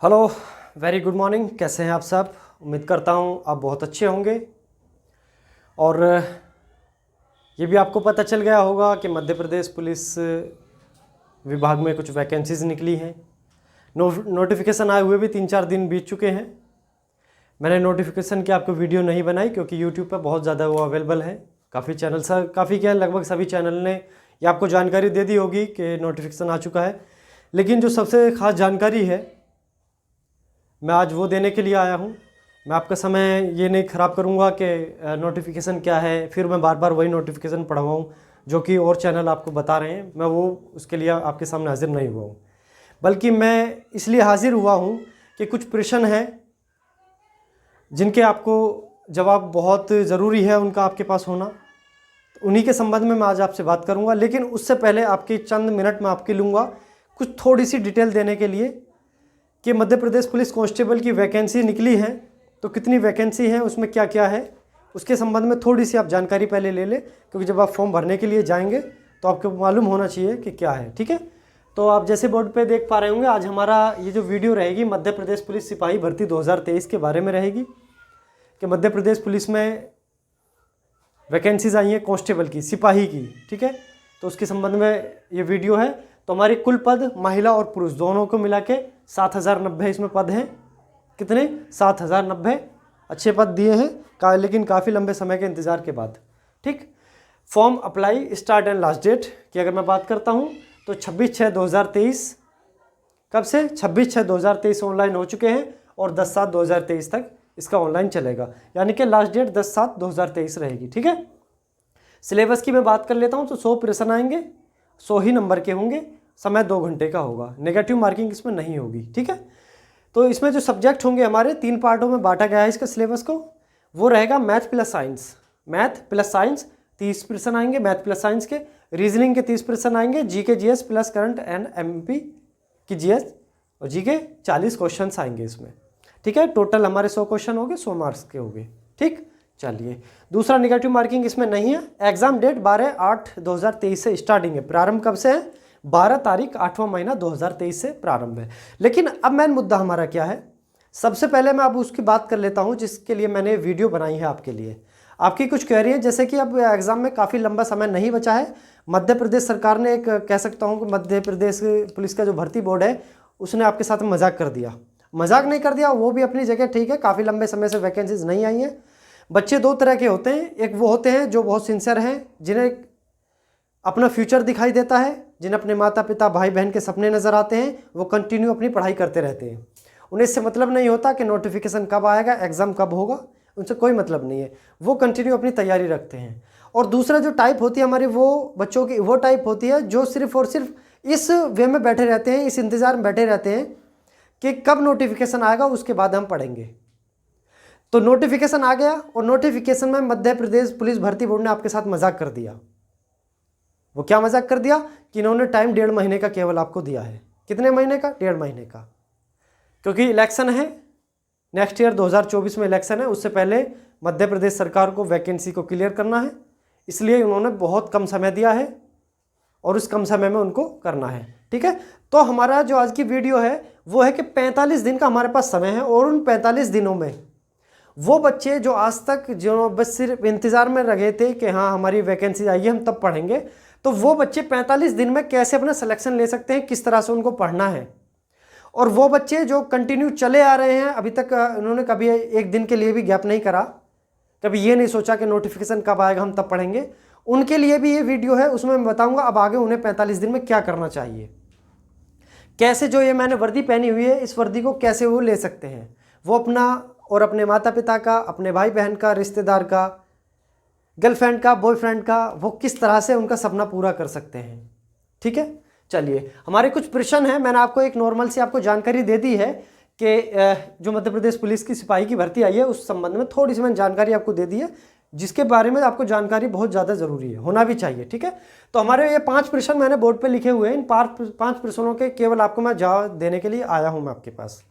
Hello, very good morning. कैसे हैं आप सब? उम्मीद करता हूं आप बहुत अच्छे होंगे। और ये भी आपको पता चल गया होगा कि मध्य प्रदेश पुलिस विभाग में कुछ वैकेंसीज़ निकली हैं। नोटिफिकेशन आए हुए भी 3-4 दिन बीत चुके हैं। मैंने नोटिफिकेशन की आपको वीडियो नहीं बनाई क्योंकि यूट्यूब पर बहुत ज़्यादा वो अवेलेबल है। काफ़ी चैनल काफ़ी क्या लगभग सभी चैनल ने ये आपको जानकारी दे दी होगी कि नोटिफिकेशन आ चुका है। लेकिन जो सबसे ख़ास जानकारी है मैं आज वो देने के लिए आया हूँ। मैं आपका समय ये नहीं ख़राब करूँगा कि नोटिफिकेशन क्या है, फिर मैं बार बार वही नोटिफिकेशन पढ़वाऊँ जो कि और चैनल आपको बता रहे हैं। मैं वो उसके लिए आपके सामने हाजिर नहीं हुआ हूँ, बल्कि मैं इसलिए हाजिर हुआ हूँ कि कुछ प्रश्न हैं जिनके आपको जवाब बहुत ज़रूरी है उनका आपके पास होना। उन्हीं के संबंध में मैं आज आपसे बात करूँगा। लेकिन उससे पहले आपके चंद मिनट में आपके लूँगा कुछ थोड़ी सी डिटेल देने के लिए कि मध्य प्रदेश पुलिस कांस्टेबल की वैकेंसी निकली है तो कितनी वैकेंसी है, उसमें क्या क्या है, उसके संबंध में थोड़ी सी आप जानकारी पहले ले लें, क्योंकि जब आप फॉर्म भरने के लिए जाएंगे तो आपको मालूम होना चाहिए कि क्या है। ठीक है, तो आप जैसे बोर्ड पे देख पा रहे होंगे, आज हमारा ये जो वीडियो रहेगी मध्य प्रदेश पुलिस सिपाही भर्ती 2023 के बारे में रहेगी कि मध्य प्रदेश पुलिस में वैकेंसीज आई हैं कांस्टेबल की, सिपाही की। ठीक है, तो उसके संबंध में ये वीडियो है। तो हमारे कुल पद महिला और पुरुष दोनों को मिला के 7090 इसमें पद हैं। कितने? 7090 अच्छे पद दिए हैं लेकिन काफ़ी लंबे समय के इंतज़ार के बाद। ठीक, form apply start and last date की अगर मैं बात करता हूँ तो 26/6/2023। कब से? 26/6/2023 ऑनलाइन हो चुके हैं और 10/7/2023 तक इसका ऑनलाइन चलेगा, यानी कि लास्ट डेट 10/7/2023 रहेगी। ठीक है, सिलेबस की मैं बात कर लेता हूँ तो 100 प्रश्न आएंगे, 100 ही नंबर के होंगे, समय 2 घंटे का होगा, नेगेटिव मार्किंग इसमें नहीं होगी। ठीक है, तो इसमें जो सब्जेक्ट होंगे हमारे 3 पार्टों में बांटा गया है इसका सिलेबस को। वो रहेगा math plus science. Math plus science 30 प्रश्न आएंगे मैथ प्लस साइंस के। रीजनिंग के 30 प्रश्न आएंगे। GK GS plus current and MP की जीएस और जीके 40 क्वेश्चन आएंगे इसमें। ठीक है, टोटल हमारे 100 क्वेश्चन हो गए, 100 मार्क्स के हो गए। ठीक, चलिए दूसरा नेगेटिव मार्किंग इसमें नहीं है। एग्जाम डेट 12/8/2023 से स्टार्टिंग है। प्रारंभ कब से है? 12 तारीख 8वां महीना 2023 से प्रारंभ है। लेकिन अब मेन मुद्दा हमारा क्या है, सबसे पहले मैं अब उसकी बात कर लेता हूं जिसके लिए मैंने वीडियो बनाई है आपके लिए। आपकी कुछ क्वेरी है, जैसे कि अब एग्जाम में काफ़ी लंबा समय नहीं बचा है। मध्य प्रदेश सरकार ने एक कह सकता हूँ कि मध्य प्रदेश पुलिस का जो भर्ती बोर्ड है उसने आपके साथ मजाक कर दिया। मजाक नहीं कर दिया, वो भी अपनी जगह ठीक है। काफ़ी लंबे समय से वैकेंसीज नहीं आई हैं। बच्चे 2 तरह के होते हैं। एक वो होते हैं जो बहुत सिंसियर हैं, जिन्हें अपना फ्यूचर दिखाई देता है, जिन्हें अपने माता पिता भाई बहन के सपने नज़र आते हैं, वो कंटिन्यू अपनी पढ़ाई करते रहते हैं। उन्हें इससे मतलब नहीं होता कि नोटिफिकेशन कब आएगा, एग्ज़ाम कब होगा, उनसे कोई मतलब नहीं है। वो कंटिन्यू अपनी तैयारी रखते हैं। और दूसरा जो टाइप होती है हमारी, वो बच्चों की वो टाइप होती है जो सिर्फ और सिर्फ इस वे में बैठे रहते हैं, इस इंतज़ार में बैठे रहते हैं कि कब नोटिफिकेशन आएगा, उसके बाद हम पढ़ेंगे। तो नोटिफिकेशन आ गया और नोटिफिकेशन में मध्य प्रदेश पुलिस भर्ती बोर्ड ने आपके साथ मजाक कर दिया। वो क्या मजाक कर दिया कि इन्होंने टाइम 1.5 महीने का केवल आपको दिया है। कितने महीने का? 1.5 महीने का, क्योंकि इलेक्शन है, नेक्स्ट ईयर 2024 में इलेक्शन है। उससे पहले मध्य प्रदेश सरकार को वैकेंसी को क्लियर करना है, इसलिए उन्होंने बहुत कम समय दिया है और उस कम समय में उनको करना है। ठीक है, तो हमारा जो आज की वीडियो है वो है कि 45 दिन का हमारे पास समय है और उन 45 दिनों में वो बच्चे जो आज तक जो बस सिर्फ इंतज़ार में रहे थे कि हाँ हमारी वैकेंसी आई है हम तब पढ़ेंगे, तो वो बच्चे 45 दिन में कैसे अपना सिलेक्शन ले सकते हैं, किस तरह से उनको पढ़ना है। और वो बच्चे जो कंटिन्यू चले आ रहे हैं, अभी तक उन्होंने कभी एक दिन के लिए भी गैप नहीं करा, कभी ये नहीं सोचा कि नोटिफिकेशन कब आएगा हम तब पढ़ेंगे, उनके लिए भी ये वीडियो है। उसमें मैं बताऊंगा अब आगे उन्हें 45 दिन में क्या करना चाहिए, कैसे जो ये मैंने वर्दी पहनी हुई है इस वर्दी को कैसे वो ले सकते हैं, वो अपना और अपने माता पिता का, अपने भाई बहन का, रिश्तेदार का, गर्लफ्रेंड का, बॉयफ्रेंड का, वो किस तरह से उनका सपना पूरा कर सकते हैं। ठीक है, चलिए हमारे कुछ प्रश्न हैं। मैंने आपको एक नॉर्मल सी आपको जानकारी दे दी है कि जो मध्य प्रदेश पुलिस की सिपाही की भर्ती आई है उस संबंध में थोड़ी सी मैंने जानकारी आपको दे दी है, जिसके बारे में आपको जानकारी बहुत ज़्यादा ज़रूरी है, होना भी चाहिए। ठीक है, तो हमारे ये 5 प्रश्न मैंने बोर्ड पे लिखे हुए हैं। इन 5 प्रश्नों के केवल आपको मैं जवाब देने के लिए आया हूँ मैं आपके पास।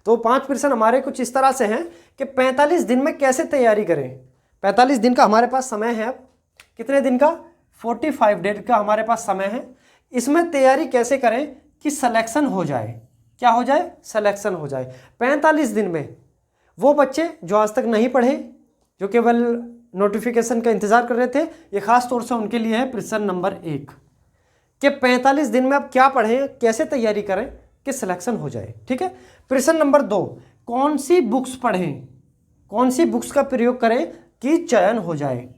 तो 5 प्रश्न हमारे कुछ इस तरह से हैं कि 45 दिन में कैसे तैयारी करें। 45 दिन का हमारे पास समय है। अब कितने दिन का? 45 डेज का हमारे पास समय है। इसमें तैयारी कैसे करें कि सिलेक्शन हो जाए। क्या हो जाए, सिलेक्शन हो जाए। 45 दिन में वो बच्चे जो आज तक नहीं पढ़े, जो केवल नोटिफिकेशन का इंतजार कर रहे थे, ये खास तौर से उनके लिए है प्रश्न नंबर 1 कि 45 दिन में आप क्या पढ़ें, कैसे तैयारी करें कि सिलेक्शन हो जाए। ठीक है। प्रश्न नंबर 2, कौन सी बुक्स पढ़ें, कौन सी बुक्स का प्रयोग करें कि चयन हो जाए।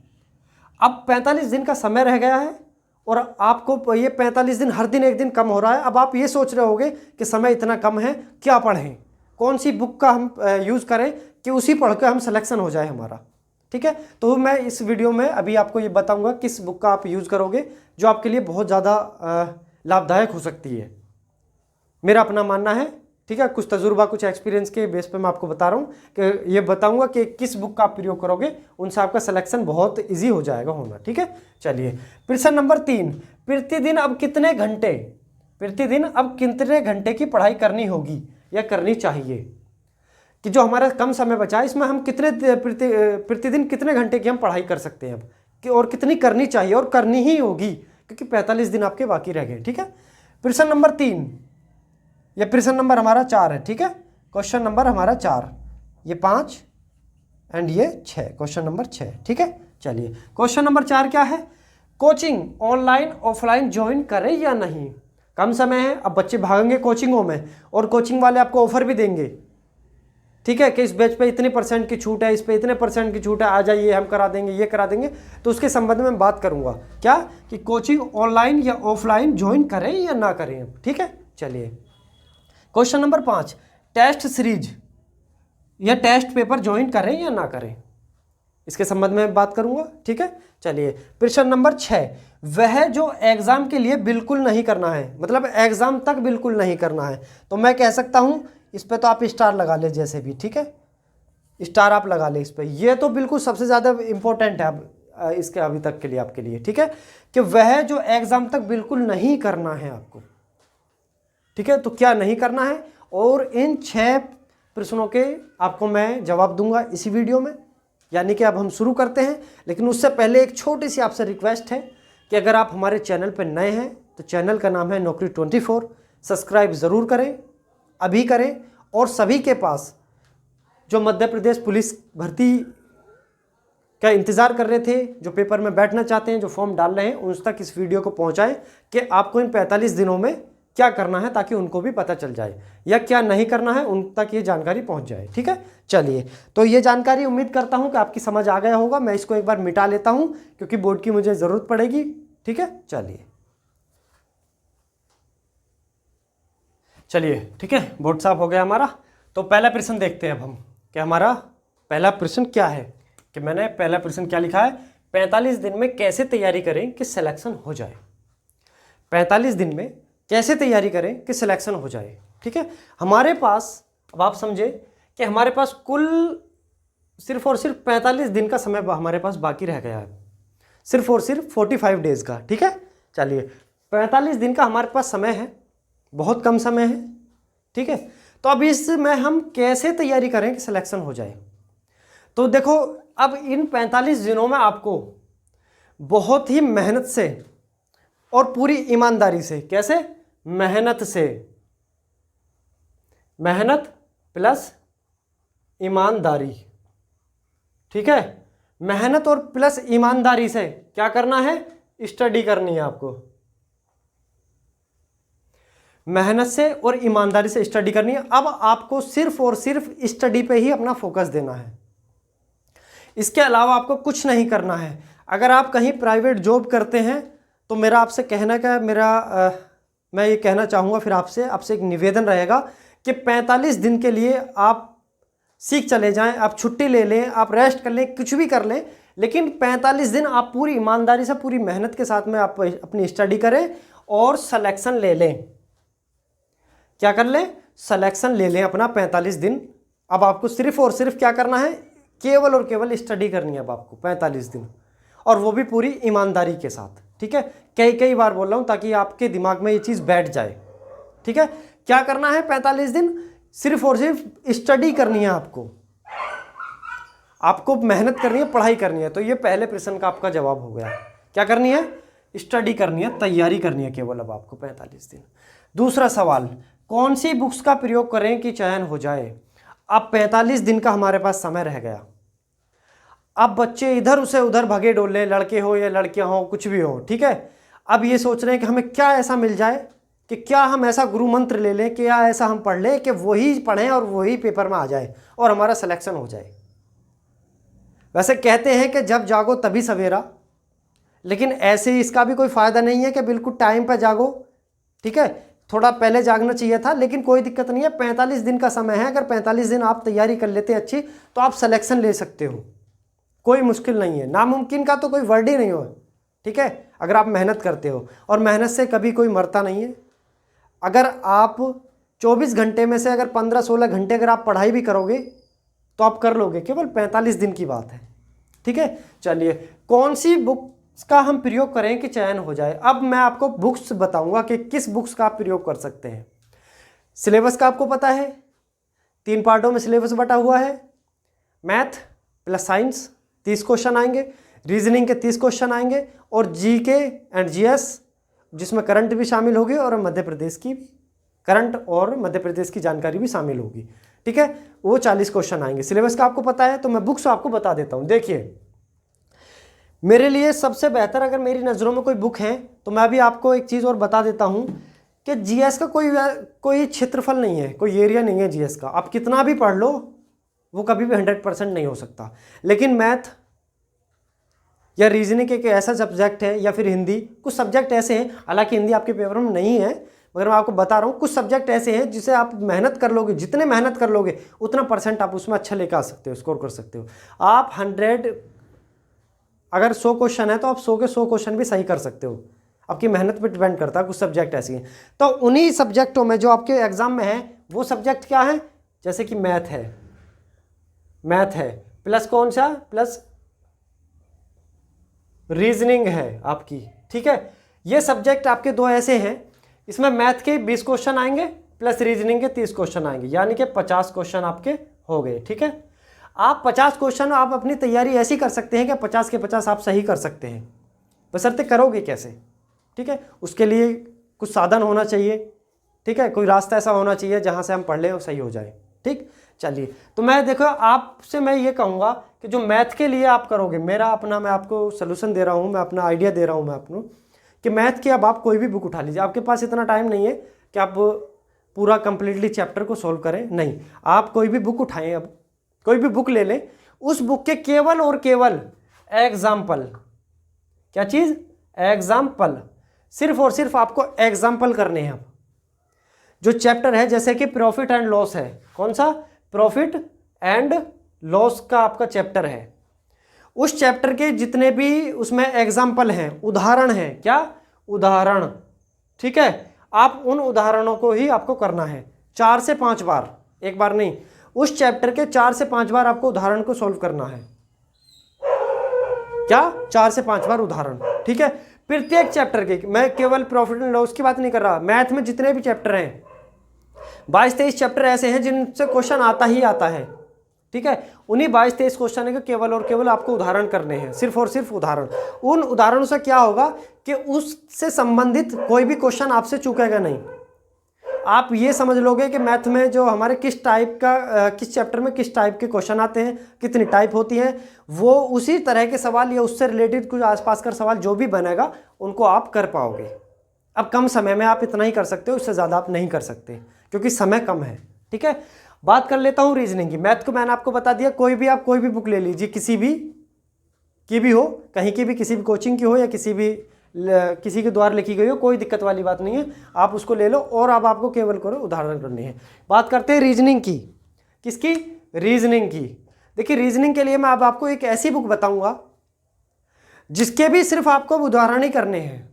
अब 45 दिन का समय रह गया है और आपको ये 45 दिन हर दिन एक दिन कम हो रहा है। अब आप ये सोच रहे होगे कि समय इतना कम है, क्या पढ़ें, कौन सी बुक का हम यूज़ करें कि उसी पढ़ कर हम सिलेक्शन हो जाए हमारा। ठीक है। तो मैं इस वीडियो में अभी आपको ये बताऊंगा किस बुक का आप यूज़ करोगे जो आपके लिए बहुत ज़्यादा लाभदायक हो सकती है, मेरा अपना मानना है। ठीक है। कुछ तजुर्बा, कुछ एक्सपीरियंस के बेस पे मैं आपको बता रहा हूँ कि ये बताऊंगा कि किस बुक का आप प्रयोग करोगे, उनसे आपका सिलेक्शन बहुत इजी हो जाएगा होना। ठीक है। चलिए, प्रश्न नंबर 3, प्रतिदिन अब कितने घंटे, प्रतिदिन अब कितने घंटे की पढ़ाई करनी होगी या करनी चाहिए, कि जो हमारा कम समय बचा है इसमें हम कितने प्रतिदिन कितने घंटे की हम पढ़ाई कर सकते हैं अब कि, और कितनी करनी चाहिए और करनी ही होगी क्योंकि 45 दिन आपके बाकी रह गए। ठीक है। प्रश्न नंबर 3, ये प्रश्न नंबर हमारा 4 है। ठीक है। क्वेश्चन नंबर हमारा 4, ये 5 एंड ये 6, क्वेश्चन नंबर 6। ठीक है। चलिए, क्वेश्चन नंबर 4 क्या है, कोचिंग ऑनलाइन ऑफलाइन ज्वाइन करें या नहीं। कम समय है, अब बच्चे भागेंगे कोचिंगों में और कोचिंग वाले आपको ऑफर भी देंगे। ठीक है, कि इस बैच पे इतने % की छूट है, इस पे इतने % की छूट है, आ जाइए हम करा देंगे, ये करा देंगे। तो उसके संबंध में बात करूंगा क्या, कि कोचिंग ऑनलाइन या ऑफलाइन ज्वाइन करें या ना करें। ठीक है। चलिए, क्वेश्चन नंबर 5, टेस्ट सीरीज या टेस्ट पेपर ज्वाइन करें या ना करें, इसके संबंध में बात करूंगा। ठीक है। चलिए, प्रश्न नंबर 6, वह जो एग्जाम के लिए बिल्कुल नहीं करना है, मतलब एग्जाम तक बिल्कुल नहीं करना है, तो मैं कह सकता हूं इस पे तो आप स्टार लगा ले जैसे भी। ठीक है, स्टार आप लगा ले इस पे, ये तो बिल्कुल सबसे ज़्यादा इंपॉर्टेंट है अब इसके अभी तक के लिए आपके लिए। ठीक है, कि वह जो एग्जाम तक बिल्कुल नहीं करना है आपको। ठीक है, तो क्या नहीं करना है, और इन 6 प्रश्नों के आपको मैं जवाब दूंगा इसी वीडियो में। यानी कि अब हम शुरू करते हैं, लेकिन उससे पहले एक छोटी सी आपसे रिक्वेस्ट है कि अगर आप हमारे चैनल पर नए हैं तो चैनल का नाम है नौकरी 24, सब्सक्राइब ज़रूर करें, अभी करें। और सभी के पास जो मध्य प्रदेश पुलिस भर्ती का इंतज़ार कर रहे थे, जो पेपर में बैठना चाहते हैं, जो फॉर्म डाल रहे हैं, उन तक इस वीडियो को पहुंचाएं कि आपको इन 45 दिनों में क्या करना है, ताकि उनको भी पता चल जाए, या क्या नहीं करना है उन तक ये जानकारी पहुंच जाए। ठीक है। चलिए, तो ये जानकारी उम्मीद करता हूं कि आपकी समझ आ गया होगा। मैं इसको एक बार मिटा लेता हूं क्योंकि बोर्ड की मुझे ज़रूरत पड़ेगी। ठीक है। चलिए, ठीक है, बोर्ड साफ हो गया हमारा। तो पहला प्रश्न देखते हैं अब हम कि हमारा पहला प्रश्न क्या है, कि मैंने पहला प्रश्न क्या लिखा है, 45 दिन में कैसे तैयारी करें कि सिलेक्शन हो जाए। 45 दिन में कैसे तैयारी करें कि सिलेक्शन हो जाए। ठीक है। हमारे पास, अब आप समझे कि हमारे पास कुल सिर्फ और सिर्फ 45 दिन का समय हमारे पास बाकी रह गया है, सिर्फ और सिर्फ 45 डेज का। ठीक है। चलिए, 45 दिन का हमारे पास समय है, बहुत कम समय है। ठीक है। तो अब इसमें हम कैसे तैयारी करें कि सिलेक्शन हो जाए। तो देखो, अब इन 45 दिनों में आपको बहुत ही मेहनत से और पूरी ईमानदारी से, कैसे, मेहनत से, मेहनत प्लस ईमानदारी। ठीक है, मेहनत और प्लस ईमानदारी से क्या करना है, स्टडी करनी है आपको। मेहनत से और ईमानदारी से स्टडी करनी है। अब आपको सिर्फ और सिर्फ स्टडी पे ही अपना फोकस देना है, इसके अलावा आपको कुछ नहीं करना है। अगर आप कहीं प्राइवेट जॉब करते हैं तो मेरा आपसे कहना क्या है, मैं ये कहना चाहूँगा फिर आपसे एक निवेदन रहेगा कि 45 दिन के लिए आप सीख चले जाएं, आप छुट्टी ले लें, आप रेस्ट कर लें, कुछ भी कर लें, लेकिन 45 दिन आप पूरी ईमानदारी से, पूरी मेहनत के साथ में आप अपनी स्टडी करें और सिलेक्शन ले लें। क्या कर लें, सिलेक्शन ले लें अपना 45 दिन। अब आपको सिर्फ और सिर्फ क्या करना है, केवल और केवल स्टडी करनी है अब आपको 45 दिन, और वो भी पूरी ईमानदारी के साथ। ठीक है, कई बार बोल रहा हूँ ताकि आपके दिमाग में ये चीज़ बैठ जाए। ठीक है, क्या करना है, 45 दिन सिर्फ और सिर्फ स्टडी करनी है आपको मेहनत करनी है, पढ़ाई करनी है। तो ये पहले प्रश्न का आपका जवाब हो गया। क्या करनी है, स्टडी करनी है, तैयारी करनी है केवल अब आपको 45 दिन। दूसरा सवाल, कौन सी बुक्स का प्रयोग करें कि चयन हो जाए। अब 45 दिन का हमारे पास समय रह गया। अब बच्चे इधर उसे उधर भगे डोले, लड़के हो या लड़कियां हो, कुछ भी हो, ठीक है। अब ये सोच रहे हैं कि हमें क्या ऐसा मिल जाए, कि क्या हम ऐसा गुरु मंत्र ले लें, कि या ऐसा हम पढ़ लें कि वही पढ़ें और वही पेपर में आ जाए और हमारा सिलेक्शन हो जाए। वैसे कहते हैं कि जब जागो तभी सवेरा, लेकिन ऐसे इसका भी कोई फ़ायदा नहीं है कि बिल्कुल टाइम पर जागो, ठीक है। थोड़ा पहले जागना चाहिए था, लेकिन कोई दिक्कत नहीं है। 45 दिन का समय है, अगर 45 दिन आप तैयारी कर लेते हैं अच्छी, तो आप सिलेक्शन ले सकते हो। कोई मुश्किल नहीं है, नामुमकिन का तो कोई वर्ड ही नहीं हो, ठीक है। अगर आप मेहनत करते हो, और मेहनत से कभी कोई मरता नहीं है। अगर आप 24 घंटे में से अगर 15-16 घंटे अगर आप पढ़ाई भी करोगे तो आप कर लोगे, केवल 45 दिन की बात है, ठीक है। चलिए, कौन सी बुक्स का हम प्रयोग करें कि चयन हो जाए। अब मैं आपको बुक्स बताऊंगा कि किस बुक्स का आप प्रयोग कर सकते हैं। सिलेबस का आपको पता है, 3 पार्टों में सिलेबस बटा हुआ है। मैथ प्लस साइंस 30 क्वेश्चन आएंगे, रीजनिंग के 30 क्वेश्चन आएंगे, और जीके एंड जीएस जिसमें करंट भी शामिल होगी, और मध्य प्रदेश की करंट और मध्य प्रदेश की जानकारी भी शामिल होगी, ठीक है। वो 40 क्वेश्चन आएंगे। सिलेबस का आपको पता है, तो मैं बुक्स आपको बता देता हूँ। देखिए, मेरे लिए सबसे बेहतर अगर मेरी नज़रों में कोई बुक है, तो मैं अभी आपको एक चीज़ और बता देता हूँ कि जीएस का कोई क्षेत्रफल नहीं है, कोई एरिया नहीं है जीएस का। आप कितना भी पढ़ लो, वो कभी भी 100% नहीं हो सकता। लेकिन मैथ या रीजनिंग एक ऐसा सब्जेक्ट है, या फिर हिंदी, कुछ सब्जेक्ट ऐसे हैं, हालांकि हिंदी आपके पेपर में नहीं है, मगर मैं आपको बता रहा हूँ कुछ सब्जेक्ट ऐसे हैं जिसे आप मेहनत कर लोगे, जितने मेहनत कर लोगे उतना परसेंट आप उसमें अच्छा लेकर आ सकते हो, स्कोर कर सकते हो। आप 100 अगर 100 क्वेश्चन है तो आप 100 के 100 क्वेश्चन भी सही कर सकते हो। आपकी मेहनत पे डिपेंड करता है। कुछ सब्जेक्ट ऐसी हैं, तो उन्हीं सब्जेक्टों में जो आपके एग्जाम में है, वो सब्जेक्ट क्या है, जैसे कि मैथ है प्लस कौन सा, प्लस रीजनिंग है आपकी, ठीक है। ये सब्जेक्ट आपके 2 ऐसे हैं, इसमें मैथ के 20 क्वेश्चन आएंगे प्लस रीजनिंग के 30 क्वेश्चन आएंगे, यानी कि 50 क्वेश्चन आपके हो गए, ठीक है। आप 50 क्वेश्चन आप अपनी तैयारी ऐसी कर सकते हैं कि 50 के 50 आप सही कर सकते हैं, बशर्ते करोगे कैसे, ठीक है। उसके लिए कुछ साधन होना चाहिए, ठीक है, कोई रास्ता ऐसा होना चाहिए जहाँ से हम पढ़ लें और सही हो जाए, ठीक। चलिए, तो मैं देखो आपसे मैं ये कहूँगा कि जो मैथ के लिए आप करोगे, मेरा अपना मैं आपको सोल्यूशन दे रहा हूँ, मैं अपना आइडिया दे रहा हूँ मैं अपनों, कि मैथ की अब आप कोई भी बुक उठा लीजिए। आपके पास इतना टाइम नहीं है कि आप पूरा कंप्लीटली चैप्टर को सॉल्व करें, नहीं। आप कोई भी बुक उठाएं, अब कोई भी बुक ले लें, उस बुक के केवल और केवल एग्जाम्पल, क्या चीज़, एग्जाम्पल, सिर्फ और सिर्फ आपको एग्जाम्पल करने हैं। अब जो चैप्टर है, जैसे कि प्रॉफिट एंड लॉस है, कौन सा, प्रॉफिट एंड लॉस का आपका चैप्टर है, उस चैप्टर के जितने भी उसमें एग्जाम्पल हैं, उदाहरण हैं, क्या उदाहरण, ठीक है। आप उन उदाहरणों को ही आपको करना है 4 से 5 बार, एक बार नहीं, उस चैप्टर के 4 से 5 बार आपको उदाहरण को सॉल्व करना है, क्या 4 से 5 बार उदाहरण, ठीक है। प्रत्येक चैप्टर के, मैं केवल प्रॉफिट एंड लॉस की बात नहीं कर रहा, मैथ में जितने भी चैप्टर हैं, 22-23 चैप्टर ऐसे हैं जिनसे क्वेश्चन आता ही आता है, ठीक है। उन्हीं 22-23 क्वेश्चन के केवल और केवल आपको उदाहरण करने हैं, सिर्फ और सिर्फ उदाहरण। उन उदाहरणों से क्या होगा कि उससे संबंधित कोई भी क्वेश्चन आपसे चूकेगा नहीं। आप ये समझ लोगे कि मैथ में जो हमारे किस टाइप का किस चैप्टर में किस टाइप के क्वेश्चन आते हैं, कितनी टाइप होती हैं, वो उसी तरह के सवाल या उससे रिलेटेड कुछ आसपास का सवाल जो भी बनेगा उनको आप कर पाओगे। अब कम समय में आप इतना ही कर सकते हो, उससे ज़्यादा आप नहीं कर सकते क्योंकि समय कम है, ठीक है। बात कर लेता हूँ रीजनिंग की। मैथ को मैंने आपको बता दिया, कोई भी आप कोई भी बुक ले लीजिए, किसी भी की भी हो, कहीं की भी, किसी भी कोचिंग की हो या किसी के द्वारा लिखी गई हो, कोई दिक्कत वाली बात नहीं है, आप उसको ले लो और अब आपको केवल करो उदाहरण करनी है। बात करते हैं रीजनिंग की, किसकी, रीजनिंग की। देखिए, रीजनिंग के लिए मैं अब आपको एक ऐसी बुक बताऊंगा जिसके भी सिर्फ आपको उदाहरण ही करने हैं,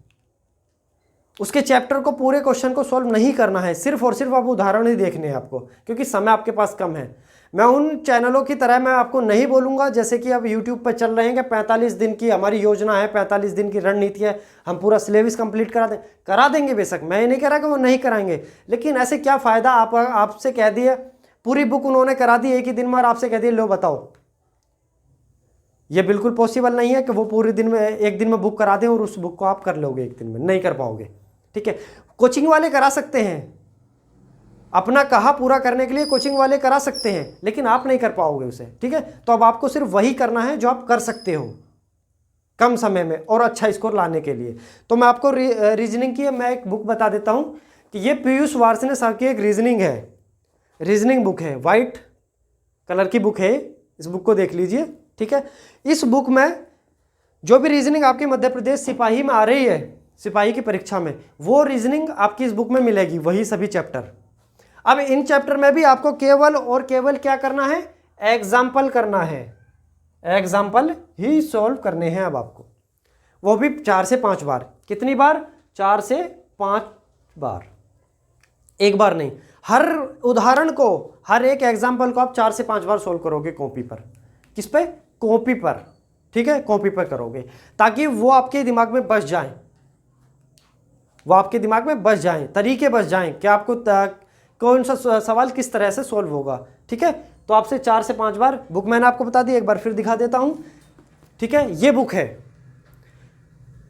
उसके चैप्टर को, पूरे क्वेश्चन को सॉल्व नहीं करना है, सिर्फ और सिर्फ आप उदाहरण ही देखने हैं आपको, क्योंकि समय आपके पास कम है। मैं उन चैनलों की तरह मैं आपको नहीं बोलूँगा जैसे कि अब यूट्यूब पर चल रहे हैं कि 45 दिन की हमारी योजना है, 45 दिन की रणनीति है, हम पूरा सिलेबस कंप्लीट करा देंगे। बेशक मैं ये नहीं कह रहा कि वो नहीं कराएंगे, लेकिन ऐसे क्या फ़ायदा, आपसे कह दिया पूरी बुक उन्होंने करा दी एक ही दिन में और आपसे कह दिया लो बताओ। ये बिल्कुल पॉसिबल नहीं है कि वो पूरे दिन में, एक दिन में बुक करा दें और उस बुक को आप कर लोगे एक दिन में, नहीं कर पाओगे, ठीक है। कोचिंग वाले करा सकते हैं, अपना कहा पूरा करने के लिए कोचिंग वाले करा सकते हैं, लेकिन आप नहीं कर पाओगे उसे, ठीक है। तो अब आपको सिर्फ वही करना है जो आप कर सकते हो कम समय में और अच्छा स्कोर लाने के लिए। तो मैं आपको रीजनिंग की मैं एक बुक बता देता हूं कि ये पीयूष वार्ष्णेय सर की एक रीजनिंग है, रीजनिंग बुक है, वाइट कलर की बुक है, इस बुक को देख लीजिए, ठीक है। इस बुक में जो भी रीजनिंग आपके मध्य प्रदेश सिपाही में आ रही है, सिपाही की परीक्षा में, वो रीजनिंग आपकी इस बुक में मिलेगी, वही सभी चैप्टर। अब इन चैप्टर में भी आपको केवल और केवल क्या करना है, एग्जाम्पल करना है, एग्जाम्पल ही सॉल्व करने हैं अब आपको, वो भी 4 से 5 बार। कितनी बार? 4 से 5 बार, एक बार नहीं। हर उदाहरण को, हर एक एग्जाम्पल को आप 4 से 5 बार सोल्व करोगे कॉपी पर। किस पे? कॉपी पर, ठीक है, कॉपी पर करोगे ताकि वो आपके दिमाग में बस जाए, वो आपके दिमाग में बस जाए, तरीके बस जाएं कि आपको कौन सा सवाल किस तरह से सोल्व होगा, ठीक है। तो आपसे 4 से 5 बार, बुक मैंने आपको बता दी, एक बार फिर दिखा देता हूं, ठीक है। ये बुक है,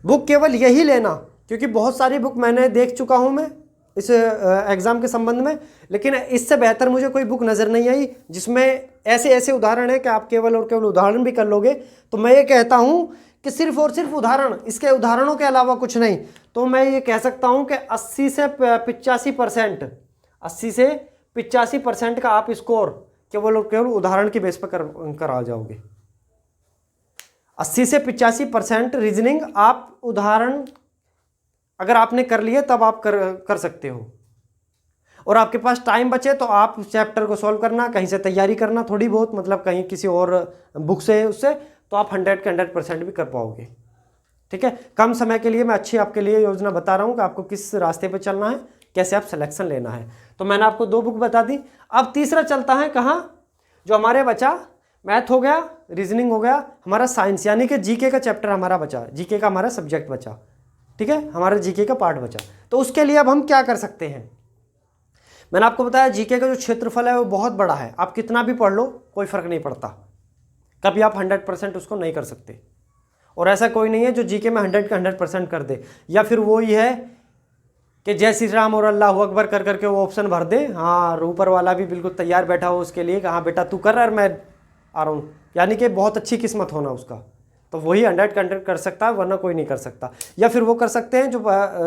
बुक केवल यही लेना, क्योंकि बहुत सारी बुक मैंने देख चुका हूं मैं इस एग्जाम के संबंध में, लेकिन इससे बेहतर मुझे कोई बुक नज़र नहीं आई जिसमें ऐसे ऐसे उदाहरण है कि आप केवल और केवल उदाहरण भी कर लोगे। तो मैं ये कहता हूं कि सिर्फ और सिर्फ उदाहरण, इसके उदाहरणों के अलावा कुछ नहीं। तो मैं ये कह सकता हूं कि 80 से 85%, 80 से 85% का आप स्कोर केवल और केवल उदाहरण की बेस पर कर आ जाओगे। 80 से 85% रीजनिंग आप उदाहरण अगर आपने कर लिए तब आप कर सकते हो, और आपके पास टाइम बचे तो आप चैप्टर को सॉल्व करना, कहीं से तैयारी करना थोड़ी बहुत, मतलब कहीं किसी और बुक से, उससे तो आप 100 के 100% भी कर पाओगे, ठीक है। कम समय के लिए मैं अच्छी आपके लिए योजना बता रहा हूँ कि आपको किस रास्ते पे चलना है, कैसे आप सिलेक्शन लेना है। तो मैंने आपको 2 बुक बता दी। अब तीसरा चलता है कहाँ, जो हमारे बचा, मैथ हो गया, रीजनिंग हो गया, हमारा साइंस यानी कि जीके का चैप्टर हमारा बचा, जीके का हमारा सब्जेक्ट बचा, ठीक है, हमारा जीके का पार्ट बचा। तो उसके लिए अब हम क्या कर सकते हैं, मैंने आपको बताया जीके का जो क्षेत्रफल है वो बहुत बड़ा है, आप कितना भी पढ़ लो कोई फर्क नहीं पड़ता, कभी आप 100% उसको नहीं कर सकते। और ऐसा कोई नहीं है जो जीके में 100 का 100% कर दे, या फिर वो ही है कि जय श्री राम और अल्लाह अकबर कर करके वो ऑप्शन भर दे, हाँ ऊपर वाला भी बिल्कुल तैयार बैठा हो उसके लिए, कहाँ बेटा तू कर और मैं आ रहा हूँ, यानी कि बहुत अच्छी किस्मत होना उसका, तो वही 100% कर सकता है, वरना कोई नहीं कर सकता। या फिर वो कर सकते हैं जो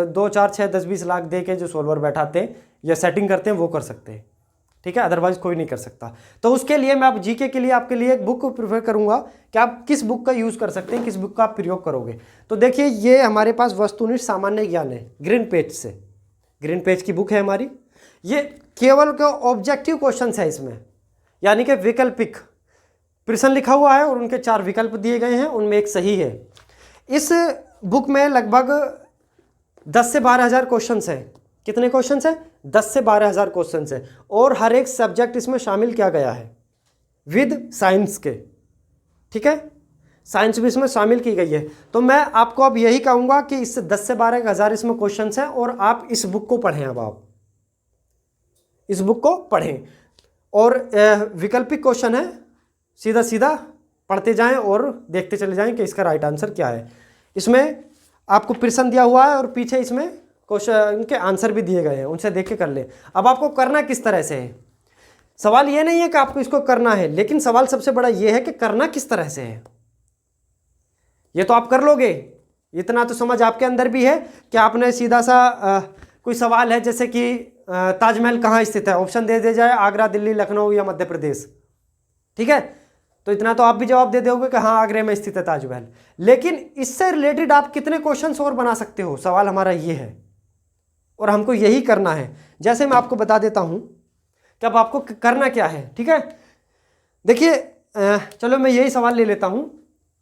2, 4, 6, 10, 20 लाख दे के जो सोल्वर बैठाते हैं या सेटिंग करते हैं, वो कर सकते हैं, ठीक है, अदरवाइज कोई नहीं कर सकता। तो उसके लिए मैं आप जीके के लिए आपके लिए एक बुक को प्रेफर करूंगा कि आप किस बुक का यूज़ कर सकते हैं, किस बुक का आप प्रयोग करोगे। तो देखिए ये हमारे पास वस्तुनिष्ठ सामान्य ज्ञान है, ग्रीन पेज से, ग्रीन पेज की बुक है हमारी। ये केवल के ऑब्जेक्टिव क्वेश्चन है इसमें, यानी कि वैकल्पिक प्रश्न लिखा हुआ है और उनके 4 विकल्प दिए गए हैं, उनमें एक सही है। इस बुक में लगभग 10 से 12 हज़ार क्वेश्चन हैं। कितने क्वेश्चन हैं? 10 से 12 हज़ार क्वेश्चन हैं, और हर एक सब्जेक्ट इसमें शामिल किया गया है विद साइंस के, ठीक है, साइंस भी इसमें शामिल की गई है। तो मैं आपको अब यही कहूँगा कि इससे 10 से 12 हज़ार इसमें क्वेश्चन हैं, और आप इस बुक को पढ़ें। अब आप इस बुक को पढ़ें, और वैकल्पिक क्वेश्चन है, सीधा सीधा पढ़ते जाएं और देखते चले जाएं कि इसका राइट आंसर क्या है। इसमें आपको प्रश्न दिया हुआ है और पीछे इसमें क्वेश्चन के आंसर भी दिए गए हैं, उनसे देख के कर ले। अब आपको करना किस तरह से है, सवाल ये नहीं है कि आपको इसको करना है, लेकिन सवाल सबसे बड़ा ये है कि करना किस तरह से है। ये तो आप कर लोगे, इतना तो समझ आपके अंदर भी है कि आपने सीधा सा कोई सवाल है जैसे कि ताजमहल कहाँ स्थित है, ऑप्शन दे दिया जाए आगरा, दिल्ली, लखनऊ या मध्य प्रदेश, ठीक है, तो इतना तो आप भी जवाब दे दोगे कि हाँ आगरे में स्थित है ताजमहल। लेकिन इससे रिलेटेड आप कितने क्वेश्चंस और बना सकते हो, सवाल हमारा ये है, और हमको यही करना है। जैसे मैं आपको बता देता हूं कि अब आपको करना क्या है, ठीक है। देखिए चलो मैं यही सवाल ले लेता हूं,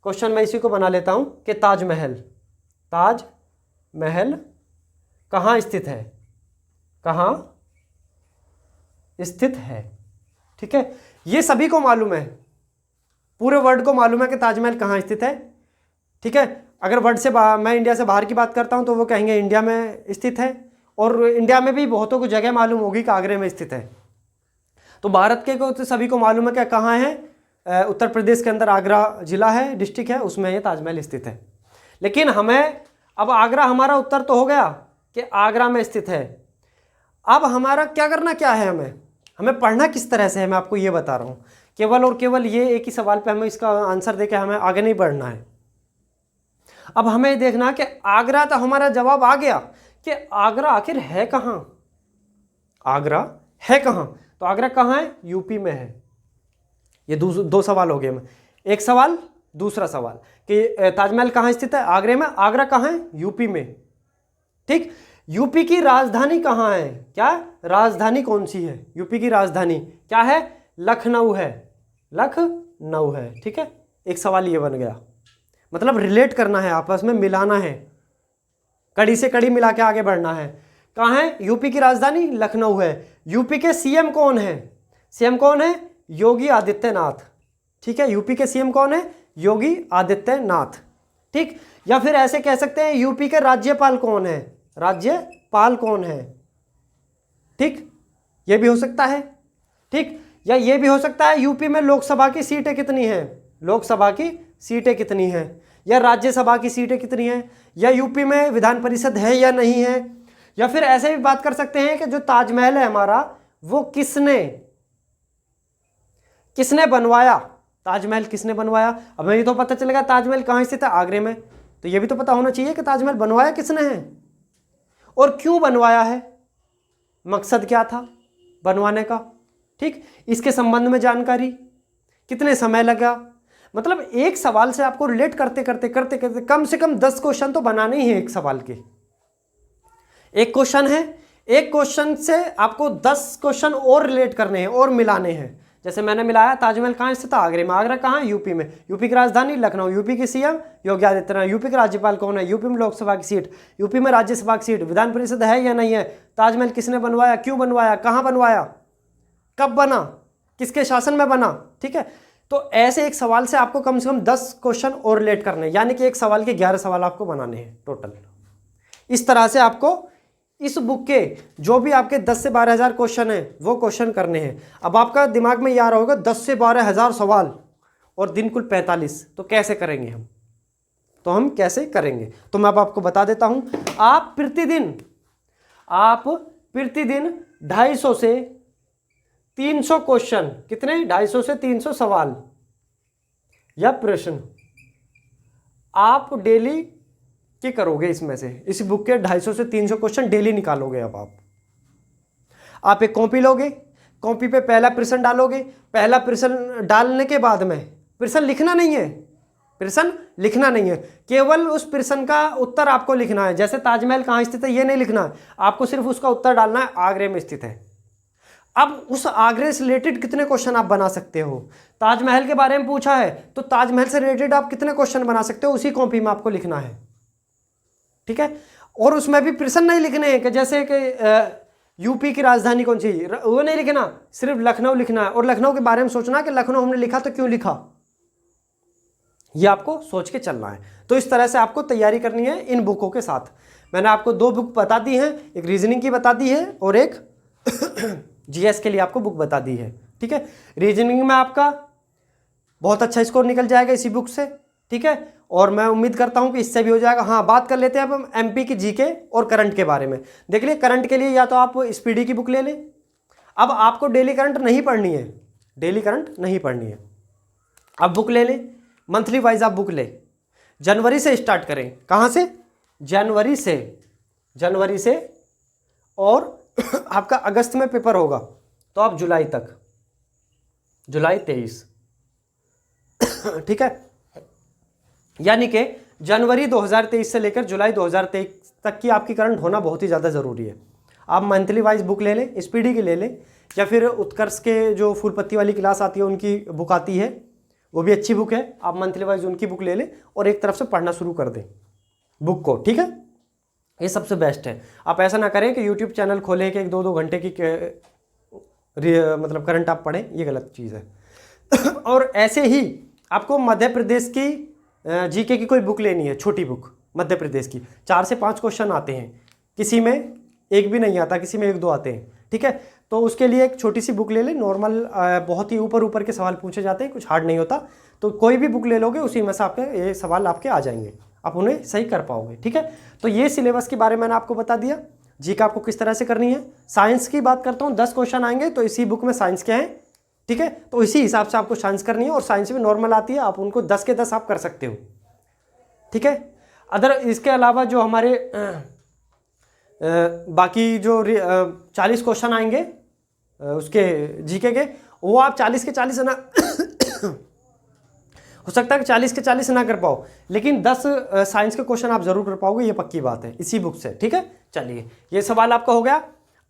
क्वेश्चन मैं इसी को बना लेता हूं कि ताजमहल, ताजमहल कहाँ स्थित है, कहाँ स्थित है, ठीक है। ये सभी को मालूम है, पूरे वर्ल्ड को मालूम है कि ताजमहल कहाँ स्थित है, ठीक है। अगर वर्ल्ड से मैं इंडिया से बाहर की बात करता हूँ तो वो कहेंगे इंडिया में स्थित है, और इंडिया में भी बहुतों को जगह मालूम होगी कि आगरे में स्थित है। तो भारत के को तो सभी को मालूम है कि कहाँ है, उत्तर प्रदेश के अंदर आगरा जिला है, डिस्ट्रिक्ट है, उसमें ये ताजमहल स्थित है। लेकिन हमें अब आगरा हमारा उत्तर तो हो गया कि आगरा में स्थित है, अब हमारा क्या करना क्या है, हमें पढ़ना किस तरह से है मैं आपको ये बता रहा हूँ। केवल और केवल ये एक ही सवाल पे हमें इसका आंसर देके हमें आगे नहीं बढ़ना है। अब हमें देखना कि आगरा, तो हमारा जवाब आ गया कि आगरा आखिर है कहाँ, आगरा है कहाँ, तो आगरा कहाँ है, यूपी में है। ये दो सवाल हो गए में, एक सवाल दूसरा सवाल कि ताजमहल कहाँ स्थित है, आगरे में, आगरा कहाँ है, यूपी में। ठीक, यूपी की राजधानी कहाँ है, क्या राजधानी कौन सी है, यूपी की राजधानी क्या है, लखनऊ है, लखनऊ है। ठीक है, एक सवाल ये बन गया, मतलब रिलेट करना है, आपस में मिलाना है, कड़ी से कड़ी मिला के आगे बढ़ना है। कहाँ है, यूपी की राजधानी लखनऊ है। यूपी के सीएम कौन है, सीएम कौन है, योगी आदित्यनाथ। ठीक है, यूपी के सीएम कौन है, योगी आदित्यनाथ। ठीक, या फिर ऐसे कह सकते हैं यूपी के राज्यपाल कौन है, राज्यपाल कौन है। ठीक, ये भी हो सकता है। ठीक, या ये भी हो सकता है यूपी में लोकसभा की सीटें कितनी हैं, लोकसभा की सीटें कितनी हैं, या राज्यसभा की सीटें कितनी हैं, या यूपी में विधान परिषद है या नहीं है। या फिर ऐसे भी बात कर सकते हैं कि जो ताजमहल है हमारा, वो किसने बनवाया, ताजमहल किसने बनवाया। अब हमें ये तो पता चलेगा ताजमहल कहाँ स्थित है, आगरे में, तो ये भी तो पता होना चाहिए कि ताजमहल बनवाया किसने है और क्यों बनवाया है, मकसद क्या था बनवाने का। ठीक, इसके संबंध में जानकारी, कितने समय लगा, मतलब एक सवाल से आपको रिलेट करते करते कम से कम 10 क्वेश्चन तो बनाने ही है एक सवाल के। एक क्वेश्चन है, एक क्वेश्चन से आपको 10 क्वेश्चन और रिलेट करने हैं और मिलाने हैं। जैसे मैंने मिलाया, ताजमहल कहाँ स्थित है, आगरे में, आगरा कहाँ है, यूपी में, यूपी की राजधानी लखनऊ, यूपी के सीएम योगी आदित्यनाथ, यूपी के राज्यपाल कौन है, यूपी में लोकसभा की सीट, यूपी में राज्यसभा की सीट, विधान परिषद है या नहीं है, ताजमहल किसने बनवाया, क्यों बनवाया, कहाँ बनवाया, कब बना, किसके शासन में बना। ठीक है, तो ऐसे एक सवाल से आपको कम से कम 10 क्वेश्चन और रिलेट करने, यानी कि एक सवाल के 11 सवाल आपको बनाने हैं टोटल। इस तरह से आपको इस बुक के जो भी आपके 10 से 12 हज़ार क्वेश्चन हैं वो क्वेश्चन करने हैं। अब आपका दिमाग में ये आ रहा होगा 10 से 12 हज़ार सवाल और दिन कुल 45, तो कैसे करेंगे हम, तो हम कैसे करेंगे, तो मैं अब आपको बता देता हूं। आप प्रतिदिन 250 से 300 क्वेश्चन, कितने, 250 से 300 सवाल या प्रश्न आप डेली क्या करोगे, इसमें से इस बुक के 250 से 300 क्वेश्चन डेली निकालोगे। अब आप एक कॉपी लोगे, कॉपी पे पहला प्रश्न डालोगे, पहला प्रश्न डालने के बाद में प्रश्न लिखना नहीं है, प्रश्न लिखना नहीं है, केवल उस प्रश्न का उत्तर आपको लिखना है। जैसे ताजमहल कहाँ स्थित है ये नहीं लिखना है, आपको सिर्फ उसका उत्तर डालना है, आगरे में स्थित है। अब उस आगरे से रिलेटेड कितने क्वेश्चन आप बना सकते हो, ताजमहल के बारे में पूछा है तो ताजमहल से रिलेटेड आप कितने क्वेश्चन बना सकते हो, उसी कॉपी में आपको लिखना है। ठीक है, और उसमें भी प्रश्न नहीं लिखने हैं कि जैसे कि यूपी की राजधानी कौन सी, वो नहीं लिखना, सिर्फ लखनऊ लिखना है और लखनऊ के बारे में सोचना कि लखनऊ हमने लिखा तो क्यों लिखा, ये आपको सोच के चलना है। तो इस तरह से आपको तैयारी करनी है इन बुकों के साथ। मैंने आपको 2 बुक बता दी हैं, एक रीजनिंग की बता दी है और एक जीएस के लिए आपको बुक बता दी है। ठीक है, रीजनिंग में आपका बहुत अच्छा स्कोर निकल जाएगा इसी बुक से। ठीक है, और मैं उम्मीद करता हूं कि इससे भी हो जाएगा। हाँ, बात कर लेते हैं अब हम एमपी की जीके और करंट के बारे में। देख लिए, करंट के लिए या तो आप स्पीडी की बुक ले लें। अब आपको डेली करंट नहीं पढ़नी है, डेली करंट नहीं पढ़नी है, अब बुक ले लें, मंथली वाइज आप बुक ले। जनवरी से स्टार्ट करें, कहाँ से, जनवरी से और आपका अगस्त में पेपर होगा तो आप जुलाई तक, जुलाई 23। ठीक है, यानी कि जनवरी 2023 से लेकर जुलाई 2023 तक की आपकी करंट होना बहुत ही ज़्यादा ज़रूरी है। आप मंथली वाइज बुक ले लें, स्पीडी की ले लें, या फिर उत्कर्ष के जो फुल पत्ती वाली क्लास आती है उनकी बुक आती है, वो भी अच्छी बुक है, आप मंथली वाइज उनकी बुक ले लें और एक तरफ से पढ़ना शुरू कर दें बुक को। ठीक है, ये सबसे बेस्ट है। आप ऐसा ना करें कि यूट्यूब चैनल खोलें कि 1-2 घंटे की मतलब करंट आप पढ़ें, ये गलत चीज़ है। और ऐसे ही आपको मध्य प्रदेश की जीके की कोई बुक लेनी है, छोटी बुक मध्य प्रदेश की, 4 से 5 क्वेश्चन आते हैं, किसी में एक भी नहीं आता, किसी में 1-2 आते हैं। ठीक है, तो उसके लिए एक छोटी सी बुक ले लें, नॉर्मल बहुत ही ऊपर के सवाल पूछे जाते हैं, कुछ हार्ड नहीं होता, तो कोई भी बुक ले लोगे उसी में से आपके ये सवाल आपके आ जाएंगे, आप उन्हें सही कर पाओगे। ठीक है, तो ये सिलेबस के बारे में मैंने आपको बता दिया। जी का आपको किस तरह से करनी है। साइंस की बात करता हूँ, 10 क्वेश्चन आएंगे, तो इसी बुक में साइंस के हैं, ठीक है। तो इसी हिसाब से आपको साइंस करनी है, और साइंस में नॉर्मल आती है, आप उनको 10 के 10 आप कर सकते हो, ठीक है। अदर इसके अलावा जो हमारे बाकी जो 40 क्वेश्चन आएंगे उसके जीके के, वो आप 40 के 40 ना हो सकता है कि 40 के 40 ना कर पाओ, लेकिन 10 साइंस के क्वेश्चन आप जरूर कर पाओगे, ये पक्की बात है इसी बुक से, ठीक है। चलिए ये सवाल आपका हो गया।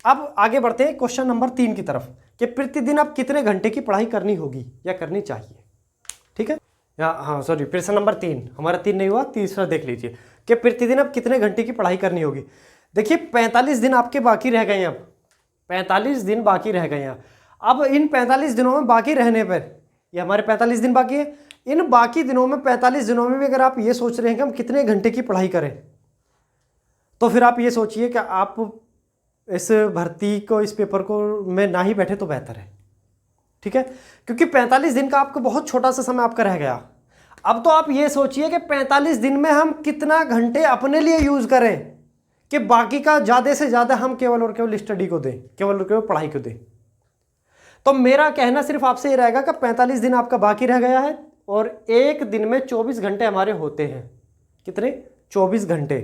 अब आगे बढ़ते हैं क्वेश्चन नंबर 3 की तरफ, कि प्रतिदिन आप कितने घंटे की पढ़ाई करनी होगी या करनी चाहिए, ठीक है। हाँ सॉरी, प्रश्न नंबर 3, हमारा 3 नहीं हुआ, तीसरा देख लीजिए, कि प्रतिदिन आप कितने घंटे की पढ़ाई करनी होगी। देखिए 45 दिन आपके बाकी रह गए हैं, अब 45 दिन बाकी रह गए हैं। अब इन 45 दिनों में बाकी रहने पर, ये हमारे 45 दिन बाकी है, इन बाकी दिनों में 45 दिनों में भी अगर आप ये सोच रहे हैं कि हम कितने घंटे की पढ़ाई करें, तो फिर आप ये सोचिए कि आप इस भर्ती को, इस पेपर को में ना ही बैठे तो बेहतर है, ठीक है। क्योंकि 45 दिन का आपको बहुत छोटा सा समय आपका रह गया। अब तो आप ये सोचिए कि 45 दिन में हम कितना घंटे अपने लिए यूज करें कि बाकी का ज़्यादा से ज़्यादा हम केवल और केवल स्टडी को दें, केवल और केवल पढ़ाई को दें। तो मेरा कहना सिर्फ आपसे ये रहेगा कि 45 दिन आपका बाकी रह गया है, और एक दिन में 24 घंटे हमारे होते हैं। कितने? 24 घंटे।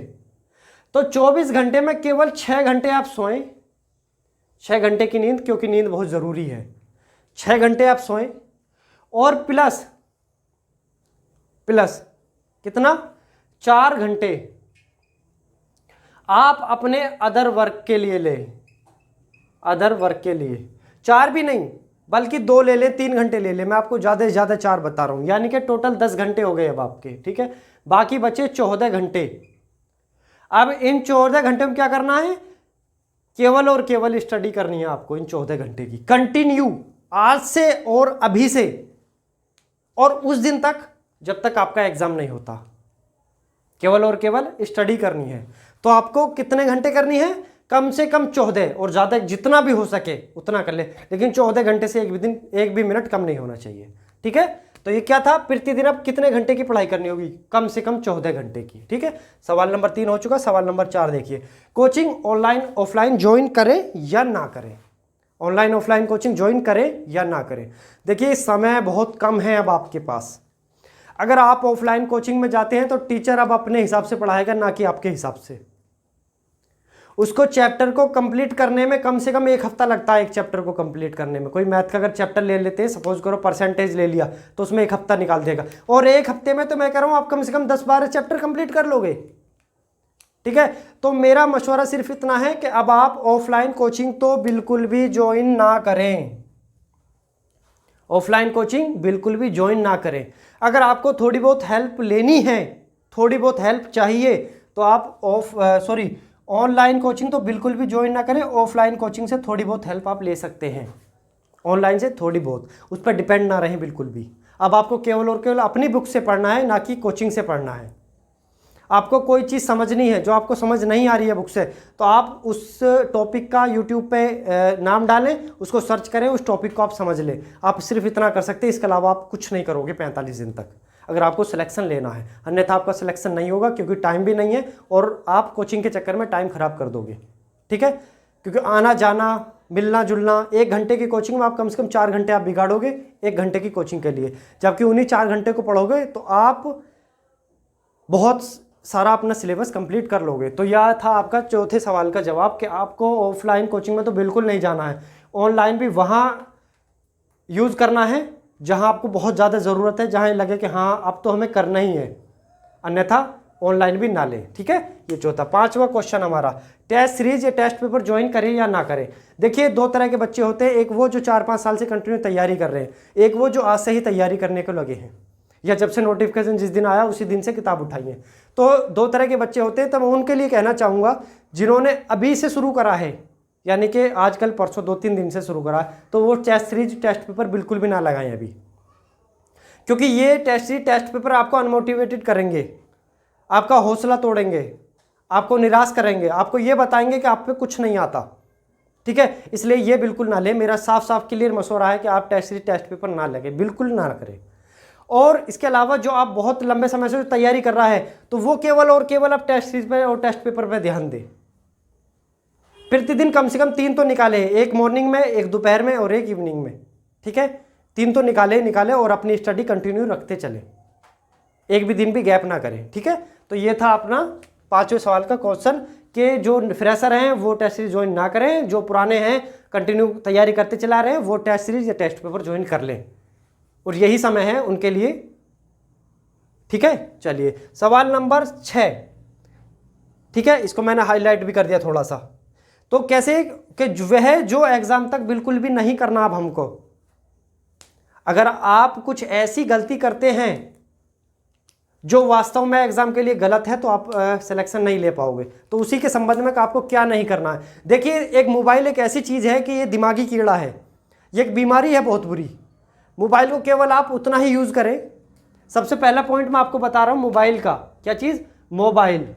तो 24 घंटे में केवल 6 घंटे आप सोएं, 6 घंटे की नींद, क्योंकि नींद बहुत ज़रूरी है। 6 घंटे आप सोएं, और प्लस कितना, 4 घंटे आप अपने अदर वर्क के लिए लें। अदर वर्क के लिए 4 भी नहीं, बल्कि 2 ले लें, 3 घंटे ले लें, मैं आपको ज़्यादा से ज़्यादा 4 बता रहा हूँ, यानी कि टोटल 10 घंटे हो गए अब आपके, ठीक है। बाकी बचे 14 घंटे। अब इन 14 घंटे में क्या करना है, केवल और केवल स्टडी करनी है आपको इन 14 घंटे की, कंटिन्यू, आज से और अभी से, और उस दिन तक जब तक आपका एग्जाम नहीं होता, केवल और केवल स्टडी करनी है। तो आपको कितने घंटे करनी है, कम से कम 14, और ज़्यादा जितना भी हो सके उतना कर ले, लेकिन 14 घंटे से एक भी मिनट कम नहीं होना चाहिए, ठीक है। तो ये क्या था, प्रतिदिन अब कितने घंटे की पढ़ाई करनी होगी, कम से कम 14 घंटे की, ठीक है। सवाल नंबर 3 हो चुका। सवाल नंबर 4 देखिए, कोचिंग ऑनलाइन ऑफलाइन ज्वाइन करें या ना करें। ऑनलाइन ऑफलाइन कोचिंग ज्वाइन करें या ना करें। देखिए समय बहुत कम है अब आपके पास। अगर आप ऑफलाइन कोचिंग में जाते हैं तो टीचर अब अपने हिसाब से पढ़ाएगा, ना कि आपके हिसाब से। उसको चैप्टर को कंप्लीट करने में कम से कम 1 हफ्ता लगता है, एक चैप्टर को कंप्लीट करने में। कोई मैथ का अगर चैप्टर ले लेते हैं, सपोज करो परसेंटेज ले लिया, तो उसमें 1 हफ्ता निकाल देगा, और 1 हफ्ते में तो मैं कह रहा हूँ आप कम से कम 10-12 चैप्टर कंप्लीट कर लोगे, ठीक है। तो मेरा मशवरा सिर्फ इतना है कि अब आप ऑफलाइन कोचिंग तो बिल्कुल भी ज्वाइन ना करें। ऑफलाइन कोचिंग बिल्कुल भी ज्वाइन ना करें। अगर आपको थोड़ी बहुत हेल्प लेनी है, थोड़ी बहुत हेल्प चाहिए, तो आप ऑनलाइन कोचिंग तो बिल्कुल भी ज्वाइन ना करें। ऑफलाइन कोचिंग से थोड़ी बहुत हेल्प आप ले सकते हैं, ऑनलाइन से थोड़ी बहुत, उस पर डिपेंड ना रहें बिल्कुल भी। अब आपको केवल और केवल अपनी बुक से पढ़ना है, ना कि कोचिंग से पढ़ना है। आपको कोई चीज़ समझनी है जो आपको समझ नहीं आ रही है बुक से, तो आप उस टॉपिक का यूट्यूब पे नाम डालें, उसको सर्च करें, उस टॉपिक को आप समझ लें। आप सिर्फ इतना कर सकते हैं, इसके अलावा आप कुछ नहीं करोगे 45 दिन तक, अगर आपको सिलेक्शन लेना है। अन्यथा आपका सिलेक्शन नहीं होगा, क्योंकि टाइम भी नहीं है, और आप कोचिंग के चक्कर में टाइम खराब कर दोगे, ठीक है। क्योंकि आना जाना, मिलना जुलना, 1 घंटे की कोचिंग में आप कम से कम 4 घंटे आप बिगाड़ोगे 1 घंटे की कोचिंग के लिए, जबकि उन्हीं 4 घंटे को पढ़ोगे तो आप बहुत सारा अपना सिलेबस कंप्लीट कर लोगे। तो यह था आपका चौथे सवाल का जवाब, कि आपको ऑफलाइन कोचिंग में तो बिल्कुल नहीं जाना है। ऑनलाइन भी वहाँ यूज़ करना है जहाँ आपको बहुत ज़्यादा ज़रूरत है, जहाँ लगे कि हाँ अब तो हमें करना ही है, अन्यथा ऑनलाइन भी ना लें, ठीक है। ये चौथा। 5वां क्वेश्चन हमारा, टेस्ट सीरीज या टेस्ट पेपर ज्वाइन करें या ना करें। देखिए 2 तरह के बच्चे होते हैं, एक वो जो 4-5 साल से कंटिन्यू तैयारी कर रहे हैं, एक वो जो आज से ही तैयारी करने को लगे हैं, या जब से नोटिफिकेशन जिस दिन आया उसी दिन से किताब उठाई है। तो 2 तरह के बच्चे होते हैं। तो मैं उनके लिए कहना चाहूँगा, जिन्होंने अभी से शुरू करा है, यानी कि आजकल परसों 2-3 दिन से शुरू करा है, तो वो टेस्ट सीरीज टेस्ट पेपर बिल्कुल भी ना लगाएं अभी, क्योंकि ये टेस्ट सीरीज टेस्ट पेपर आपको अनमोटिवेटेड करेंगे, आपका हौसला तोड़ेंगे, आपको निराश करेंगे, आपको ये बताएंगे कि आप पे कुछ नहीं आता, ठीक है। इसलिए ये बिल्कुल ना लें। मेरा साफ साफ क्लियर मशवरा है कि आप टेस्ट सीरीज टेस्ट पेपर ना लगे, बिल्कुल ना करें। और इसके अलावा जो आप बहुत लंबे समय से तैयारी कर रहा है, तो वो केवल और केवल आप टेस्ट सीरीज पे और टेस्ट पेपर पे ध्यान दें, प्रतिदिन कम से कम 3 तो निकाले, एक मॉर्निंग में, एक दोपहर में और एक इवनिंग में, ठीक है। 3 तो निकाले और अपनी स्टडी कंटिन्यू रखते चले, एक भी दिन भी गैप ना करें, ठीक है। तो ये था अपना 5वें सवाल का क्वेश्चन कि जो फ्रेशर हैं वो टेस्ट सीरीज ज्वाइन ना करें, जो पुराने हैं कंटिन्यू तैयारी करते चला रहे हैं वो टेस्ट सीरीज या टेस्ट पेपर ज्वाइन कर लें, और यही समय है उनके लिए, ठीक है। चलिए सवाल नंबर 6, ठीक है, इसको मैंने हाईलाइट भी कर दिया थोड़ा सा। तो कैसे कि वह जो एग्जाम तक बिल्कुल भी नहीं करना। अब हमको अगर आप कुछ ऐसी गलती करते हैं जो वास्तव में एग्जाम के लिए गलत है तो आप सिलेक्शन नहीं ले पाओगे। तो उसी के संबंध में आपको क्या नहीं करना है। देखिए, एक मोबाइल एक ऐसी चीज़ है कि ये दिमागी कीड़ा है, ये एक बीमारी है बहुत बुरी। मोबाइल को केवल आप उतना ही यूज़ करें। सबसे पहला पॉइंट मैं आपको बता रहा हूँ मोबाइल का, क्या चीज़, मोबाइल।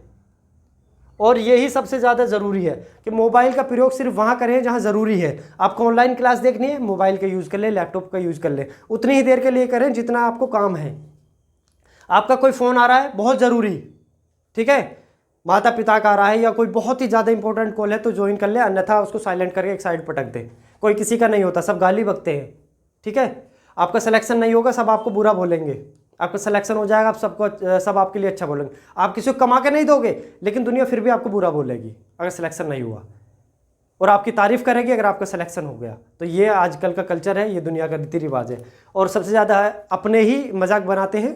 और यही सबसे ज़्यादा ज़रूरी है कि मोबाइल का प्रयोग सिर्फ वहाँ करें जहाँ ज़रूरी है। आपको ऑनलाइन क्लास देखनी है, मोबाइल का यूज़ कर ले, लैपटॉप का यूज़ कर ले, उतनी ही देर के लिए करें जितना आपको काम है। आपका कोई फ़ोन आ रहा है बहुत ज़रूरी, ठीक है, माता पिता का आ रहा है या कोई बहुत ही ज़्यादा इंपॉर्टेंट कॉल है तो ज्वाइन कर ले, अन्यथा उसको साइलेंट करके एक साइड पटक दे। कोई किसी का नहीं होता, सब गाली बकते हैं, ठीक है। आपका सिलेक्शन नहीं होगा, सब आपको बुरा बोलेंगे। आपका सिलेक्शन हो जाएगा, आप सबको, सब आपके लिए अच्छा बोलेंगे। आप किसी को कमा के नहीं दोगे लेकिन दुनिया फिर भी आपको बुरा बोलेगी अगर सिलेक्शन नहीं हुआ, और आपकी तारीफ करेगी अगर आपका सिलेक्शन हो गया। तो ये आजकल का कल्चर है, ये दुनिया का रीति रिवाज है। और सबसे ज़्यादा अपने ही मजाक बनाते हैं,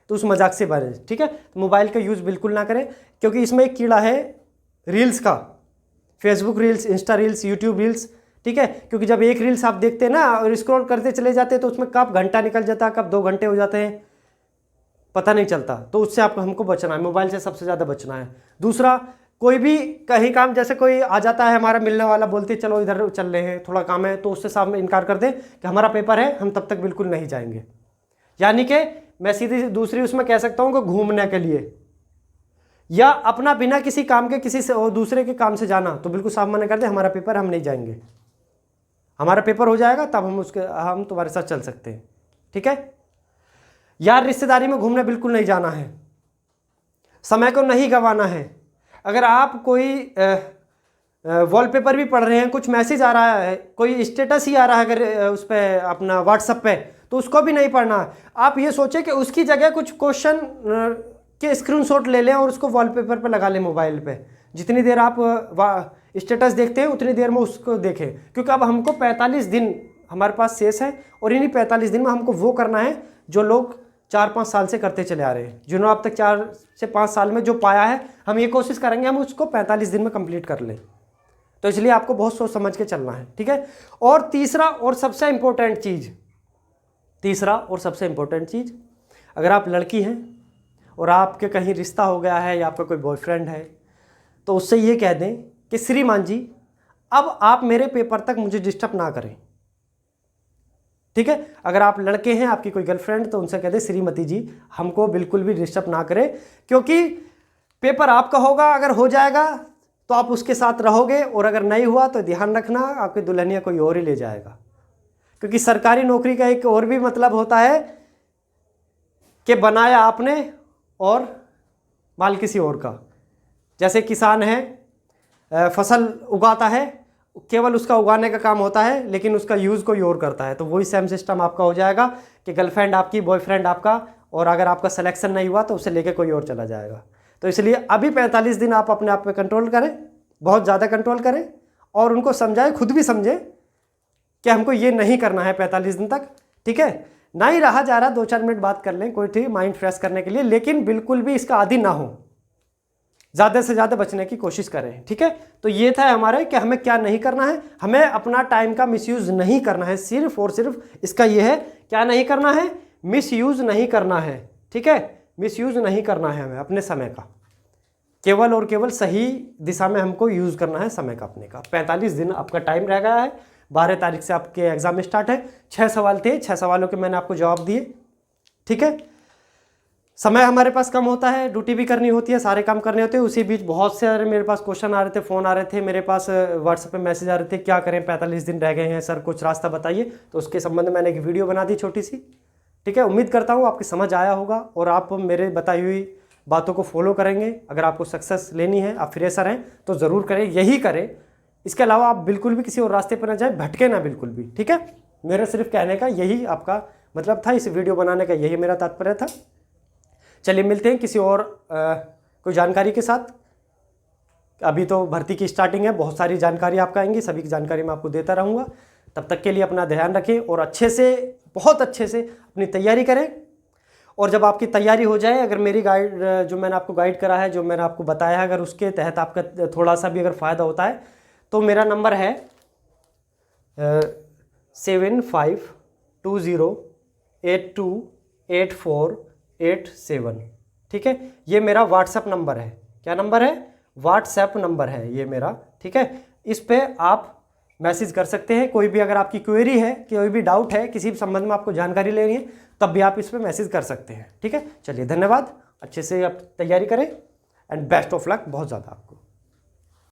तो उस मजाक से बने, ठीक है। तो मोबाइल का यूज़ बिल्कुल ना करें, क्योंकि इसमें एक कीड़ा है रील्स का, Facebook reels, Insta reels, YouTube reels, ठीक है। क्योंकि जब एक रील्स आप देखते हैं ना और स्क्रॉल करते चले जाते हैं तो उसमें कब घंटा निकल जाता है, कब 2 घंटे हो जाते हैं, पता नहीं चलता। तो उससे आपको हमको बचना है, मोबाइल से सबसे ज़्यादा बचना है। दूसरा, कोई भी कहीं काम, जैसे कोई आ जाता है हमारा मिलने वाला, बोलते चलो इधर चल रहे हैं, थोड़ा काम है, तो उससे सामने इनकार कर दें कि हमारा पेपर है, हम तब तक बिल्कुल नहीं जाएंगे। यानी कि मैं सीधी दूसरी उसमें कह सकता हूँ कि घूमने के लिए या अपना बिना किसी काम के किसी से और दूसरे के काम से जाना, तो बिल्कुल साफ मना कर दे, हमारा पेपर, हम नहीं जाएंगे, हमारा पेपर हो जाएगा तब हम तुम्हारे साथ चल सकते हैं, ठीक है। यार रिश्तेदारी में घूमने बिल्कुल नहीं जाना है, समय को नहीं गंवाना है। अगर आप कोई वॉलपेपर भी पढ़ रहे हैं, कुछ मैसेज आ रहा है, कोई स्टेटस ही आ रहा है अगर उस पर अपना व्हाट्सएप पे, तो उसको भी नहीं पढ़ना। आप ये सोचें कि उसकी जगह कुछ क्वेश्चन के स्क्रीनशॉट ले लें और उसको वॉलपेपर पे लगा लें मोबाइल पे। जितनी देर आप स्टेटस देखते हैं उतनी देर में उसको देखें, क्योंकि अब हमको 45 दिन हमारे पास शेष है और इन्हीं 45 दिन में हमको वो करना है जो लोग 4-5 साल से करते चले आ रहे हैं। जिन्होंने अब तक 4 से 5 साल में जो पाया है, हम ये कोशिश करेंगे हम उसको 45 दिन में कंप्लीट कर लें। तो इसलिए आपको बहुत सोच समझ के चलना है, ठीक है। और तीसरा और सबसे इम्पोर्टेंट चीज़, अगर आप लड़की हैं और आपके कहीं रिश्ता हो गया है या आपका कोई बॉयफ्रेंड है, तो उससे ये कह दें कि श्रीमान जी अब आप मेरे पेपर तक मुझे डिस्टर्ब ना करें, ठीक है। अगर आप लड़के हैं, आपकी कोई गर्लफ्रेंड, तो उनसे कह दें श्रीमती जी हमको बिल्कुल भी डिस्टर्ब ना करें, क्योंकि पेपर आपका होगा, अगर हो जाएगा तो आप उसके साथ रहोगे, और अगर नहीं हुआ तो ध्यान रखना आपकी दुल्हनिया कोई और ही ले जाएगा। क्योंकि सरकारी नौकरी का एक और भी मतलब होता है कि बनाया आपने और माल किसी और का। जैसे किसान है, फसल उगाता है, केवल उसका उगाने का काम होता है, लेकिन उसका यूज़ कोई और करता है। तो वही सेम सिस्टम आपका हो जाएगा कि गर्लफ्रेंड आपकी, बॉयफ्रेंड आपका, और अगर आपका सिलेक्शन नहीं हुआ तो उसे लेके कोई और चला जाएगा। तो इसलिए अभी 45 दिन आप अपने आप पे कंट्रोल करें, बहुत ज़्यादा कंट्रोल करें, और उनको समझाएं, खुद भी समझें कि हमको ये नहीं करना है 45 दिन तक, ठीक है। ना ही रहा जा रहा 2-4 मिनट बात कर लें, कोई ठीक, माइंड फ्रेश करने के लिए, लेकिन बिल्कुल भी इसका आदी ना हो, ज़्यादा से ज़्यादा बचने की कोशिश करें, ठीक है। तो ये था हमारे कि हमें क्या नहीं करना है, हमें अपना टाइम का मिसयूज़ नहीं करना है, सिर्फ और सिर्फ इसका ये है, क्या नहीं करना है, मिसयूज़ नहीं करना है, ठीक है। मिसयूज़ नहीं करना है हमें अपने समय का, केवल और केवल सही दिशा में हमको यूज़ करना है समय का अपने का। 45 दिन आपका टाइम रह गया है, 12 तारीख से आपके एग्ज़ाम स्टार्ट है। 6 सवाल थे, 6 सवालों के मैंने आपको जवाब दिए, ठीक है। समय हमारे पास कम होता है, ड्यूटी भी करनी होती है, सारे काम करने होते हैं, उसी बीच बहुत सारे मेरे पास क्वेश्चन आ रहे थे, फ़ोन आ रहे थे, मेरे पास व्हाट्सएप पे मैसेज आ रहे थे, क्या करें 45 दिन रह गए हैं सर, कुछ रास्ता बताइए। तो उसके संबंध में मैंने एक वीडियो बना दी छोटी सी, ठीक है। उम्मीद करता हूँ आपकी समझ आया होगा और आप मेरे बताई हुई बातों को फॉलो करेंगे। अगर आपको सक्सेस लेनी है, आप फ्रेशर हैं तो ज़रूर करें, यही करें, इसके अलावा आप बिल्कुल भी किसी और रास्ते पर ना जाए, भटके ना बिल्कुल भी, ठीक है। मेरा सिर्फ कहने का यही आपका मतलब था, इस वीडियो बनाने का यही मेरा तात्पर्य था। चलिए मिलते हैं किसी और कोई जानकारी के साथ। अभी तो भर्ती की स्टार्टिंग है, बहुत सारी जानकारी आपका आएंगी, सभी की जानकारी मैं आपको देता रहूँगा। तब तक के लिए अपना ध्यान रखें और अच्छे से, बहुत अच्छे से अपनी तैयारी करें। और जब आपकी तैयारी हो जाए, अगर मेरी गाइड जो मैंने आपको गाइड करा है, जो मैंने आपको बताया है, अगर उसके तहत आपका थोड़ा सा भी अगर फ़ायदा होता है, तो मेरा नंबर है 7520828487, ठीक है। ये मेरा व्हाट्सएप नंबर है। क्या नंबर है? व्हाट्सएप नंबर है ये मेरा, ठीक है। इस पे आप मैसेज कर सकते हैं। कोई भी अगर आपकी क्वेरी है, कोई भी डाउट है, किसी भी संबंध में आपको जानकारी लेनी है, तब भी आप इस पे मैसेज कर सकते हैं, ठीक है। चलिए धन्यवाद, अच्छे से आप तैयारी करें एंड बेस्ट ऑफ लक बहुत ज़्यादा आपको।